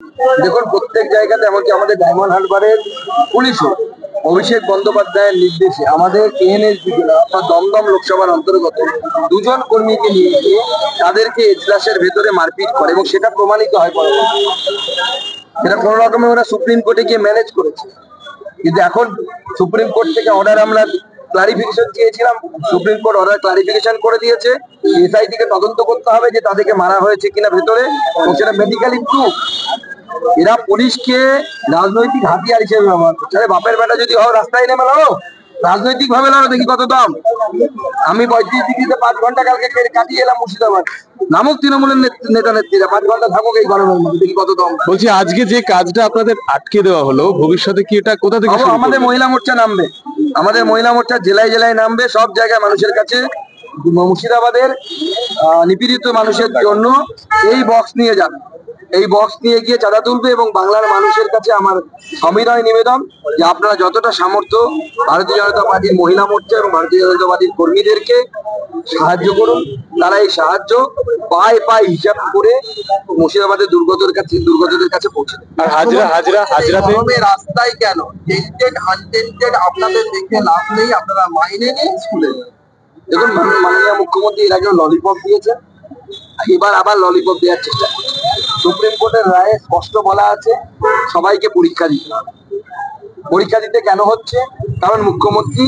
দেখুন, প্রত্যেক জায়গাতে এমনকি আমাদের ডায়মন্ড হারবারের পুলিশও অভিষেক বন্দ্যোপাধ্যায়ের নির্দেশে আমাদের এএনএসবি অর্থাৎ দমদম লোকসভার অন্তর্গত দুজন কর্মীকে নিয়ে গিয়ে তাদেরকে এজলাসের ভেতরে মারপিট করে এবং সেটা প্রমাণিত হয় পরবর্তীতে। সেটা কোনো রকমে ওরা সুপ্রিম কোর্টে গিয়ে ম্যানেজ করেছে, কিন্তু এখন সুপ্রিম কোর্ট থেকে অর্ডার আমরা ক্লারিফিকেশন চেয়েছিলাম, সুপ্রিম কোর্ট অর্ডার ক্লারিফিকেশন করে দিয়েছে। এসআইটি কে তদন্ত করতে হবে যে তাদেরকে মারা হয়েছে কিনা ভেতরে, এবং সেটা মেডিকেলি প্রুফ। এরা পুলিশকে রাজনৈতিক হাতিয়ার হিসেবে ব্যবহার করছে। আরে বাপের বেটা যদি হও রাস্তায় নেমে লড়ো, রাজনৈতিক ভাবে লড়ো, দেখি কত দাম। আমি 35 ডিগ্রিতে 5 ঘন্টা কালকে কাটিয়ে এলাম মুর্শিদাবাদ, নামক তৃণমূলের নেতা নেত্রীরা 5 ঘন্টা থাকুক এই গরমের মধ্যে, দেখি কত দাম। বলছি, আজকে যে কাজটা আপনাদের আটকে দেওয়া হলো, ভবিষ্যতে কি এটা কোথা থেকে শুরু আমাদের করবেন? মহিলা মোর্চা নামবে, আমাদের মহিলা মোর্চা জেলায় জেলায় নামবে, সব জায়গায় মানুষের কাছে মুর্শিদাবাদের নিপীড়িত মানুষের জন্য এই বক্স নিয়ে যাবে। এই বক্স নিয়ে গিয়ে চাঁদা তুলবে এবং বাংলার মানুষের কাছে আমার সবিনয় নিবেদন যে আপনারা যতটা সামর্থ্য ভারতীয় জনতা পার্টির মহিলা মোর্চা এবং ভারতীয় জনতা পার্টির কর্মীদেরকে সাহায্য করুন। তারা এই সাহায্য পায়ে পায়ে হিসাব করে মুর্শিদাবাদের দুর্গতদের কাছে পৌঁছে দেবে। আর হাজরাতে রাস্তায় কেন টেন্টেড আনটেন্টেড আপনাদের দেখে লাভ নেই, আপনারা মাইনে নিন স্কুলে। দেখুন, মাননীয় মুখ্যমন্ত্রী এর আগেও ললিপপ দিয়েছেন, এবার আবার ললিপপ দেওয়ার চেষ্টা করছে। সুপ্রিম কোর্টের রায়ে স্পষ্ট বলা আছে সবাইকে পরীক্ষা দিতে হবে। পরীক্ষা দিতে কেন হচ্ছে? কারণ মুখ্যমন্ত্রী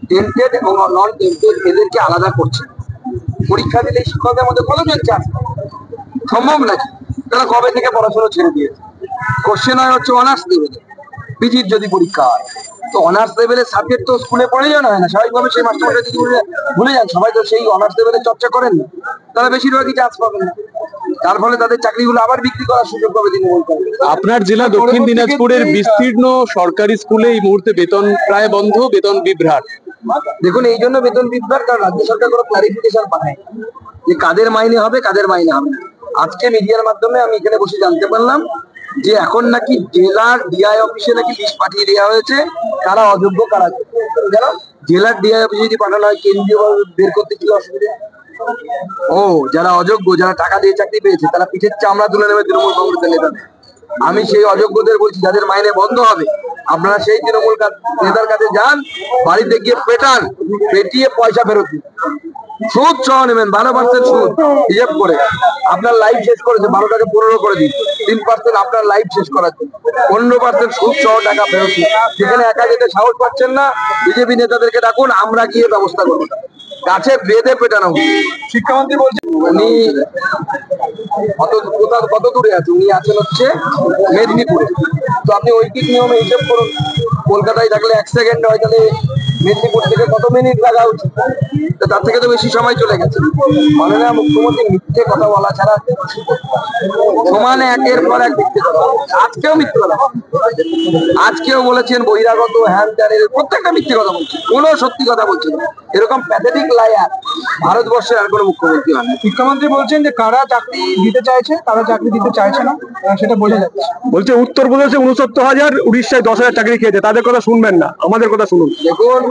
টেন্টেড এবং নন টেন্টেড এদেরকে আলাদা করছে। পরীক্ষা দিলে শিক্ষকদের মধ্যে কতজন চান্স সম্ভব নাকি? তারা কবে থেকে পড়াশোনা ছেড়ে দিয়েছে। কোশ্চেন হয় হচ্ছে অনার্স লেভেলে, পিজির যদি পরীক্ষা হয় তো অনার্স লেভেলের সাবজেক্ট তো স্কুলে পড়ে যাওয়া হয় না, স্বাভাবিকভাবে সেই মাস্টারমশাই যদি ভুলে যান, সবাই তো সেই অনার্স লেভেলের চর্চা করেন না, তারা বেশিরভাগই চান্স পাবেন না। তার ফলে তাদের চাকরিগুলো আবার বিক্রি করার সুযোগ পাবে তৃণমূল কংগ্রেস। আপনার জেলা দক্ষিণ দিনাজপুরের বিস্তীর্ণ সরকারি স্কুলে এই মুহূর্তে বেতন প্রায় বন্ধ, বেতন বিভ্রাট। দেখুন, এই জন্য বেতন বিভ্রাট, কারণ রাজ্য সরকার কোনো ক্লারিফিকেশন পাঠায় যে কাদের মাইনে হবে কাদের মাইনে হবে না। আজকে মিডিয়ার মাধ্যমে আমি এখানে বসে জানতে পারলাম যে এখন নাকি জেলার ডিআই অফিসে নাকি লিস্ট পাঠিয়ে দেওয়া হয়েছে কারা অযোগ্য কারা যোগ্য। কেন জেলার ডিআই অফিসে যদি পাঠানো হয় কেন্দ্রীয় বের করতে কি অসুবিধা? ও যারা অযোগ্য, যারা টাকা দিয়ে চাকরি পেয়েছে, তারা পিঠের চামড়া তুলে নেবে তৃণমূল কংগ্রেসের নেতাদের। আমি সেই অযোগ্যদের বলছি, যাদের মাইনে বন্ধ হবে, আপনারা সেই তৃণমূল নেতার কাছে যান, বাড়িতে গিয়ে পেটান, পেটিয়ে পয়সা ফেরত দিন। সুদ সহ নেবেন, 12% সুদ হিসেব করে। আপনার লাইফ শেষ করেছে, 12টাকে 15 করে দিন, 3% আপনার লাইফ শেষ করার জন্য, 15% সুদ সহ টাকা ফেরত দিন। যেখানে একা যেতে সাহস পাচ্ছেন না, বিজেপি নেতাদেরকে ডাকুন, আমরা গিয়ে ব্যবস্থা করবো। কাছে বেঁধে পেটানো। শিক্ষামন্ত্রী বলছেন উনি কত দূরে আছে, উনি আছেন হচ্ছে মেদিনীপুরে। তো আপনি ঐকিক নিয়মে হিসেব করুন, কলকাতায় থাকলে 1 সেকেন্ড হয়, তাহলে মেদিনীপুর থেকে কত মিনিট লাগা উচিত? তার থেকে তো বেশি সময় চলে গেছে। মাননীয় মুখ্যমন্ত্রী মিথ্যে কথা বলা ছাড়া সমানে একের পর এক মিথ্যে কথা। আজকেও মিথ্যে কথা, আজকেও বলেছেন বহিরাগত হ্যান ত্যান, প্রত্যেকটা মিথ্যে কথা বলছে, কোনো সত্যি কথা বলছে না। এরকম প্যাথেটিক লায়ার ভারতবর্ষের আর কোনো মুখ্যমন্ত্রী হয় না। শিক্ষামন্ত্রী বলছেন যে কারা চাকরি দিতে চাইছে, কারা চাকরি দিতে চাইছে না, সেটা বোঝা যাচ্ছে। বলছে উত্তরপ্রদেশে 69,000, উড়িষ্যায় 10,000 চাকরি খেয়েছে, তাদের কথা শুনবেন না, আমাদের কথা শুনুন। দেখুন,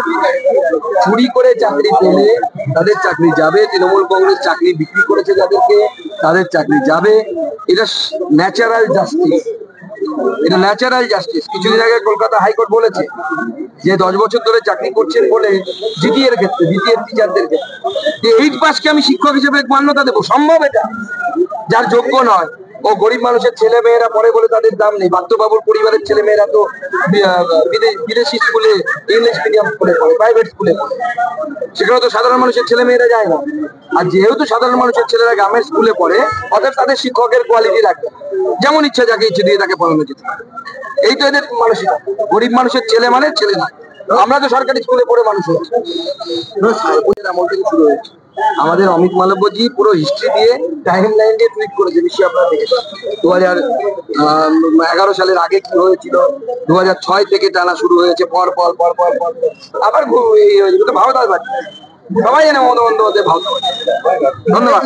চুরি করে চাকরি পেলে তাদের চাকরি যাবে, তৃণমূল কংগ্রেস চাকরি বিক্রি করেছে যাদেরকে, তাদের চাকরি যাবে। এটা ন্যাচারাল জাস্টিস, এটা ন্যাচারাল জাস্টিস। কিছুদিন আগে কলকাতা হাইকোর্ট বলেছে যে 10 বছর ধরে চাকরি করছেন বলে জিটিএর ক্ষেত্রে, জিটিএর টিচারদের ক্ষেত্রে, যে 8 পাসকে আমি শিক্ষক হিসেবে মান্যতা দেবো। সম্ভব এটা? যার যোগ্য নয়, ও গরিব মানুষের ছেলে মেয়েরা পড়ে বলে তাদের দাম নেই। বাত্যবাবুর পরিবারের ছেলে মেয়েরা তো বিদেশি স্কুলে, ইংলিশ মিডিয়াম স্কুলে পড়ে, প্রাইভেট স্কুলে পড়ে, সেখানে তো সাধারণ মানুষের ছেলে মেয়েরা যায় না। আর যেহেতু সাধারণ মানুষের ছেলেরা গ্রামের স্কুলে পড়ে, অর্থাৎ তাদের শিক্ষকের কোয়ালিটি রাখবে, যেমন ইচ্ছা যাকে ইচ্ছে দিয়ে তাকে পড়ানো যেতে পারে। এই তো এদের মানসিকতা। গরিব মানুষের ছেলে মানে ছেলে না। আমরা তো সরকারি স্কুলে পড়ে মানুষ হয়েছি, আমল থেকে শুরু হয়েছে। আমাদের অমিত মালব্যজি পুরো হিস্ট্রি দিয়ে, টাইম লাইন দিয়ে টুইট করেছে, নিশ্চয়ই আপনারা দেখেছেন। 2011 সালের আগে কি হয়েছিল, 2006 থেকে টানা শুরু হয়েছে, পর পর পর পর পর আবার ভারত সবাই জানে মমতা বন্দ্যোপাধ্যায় ভারত। ধন্যবাদ।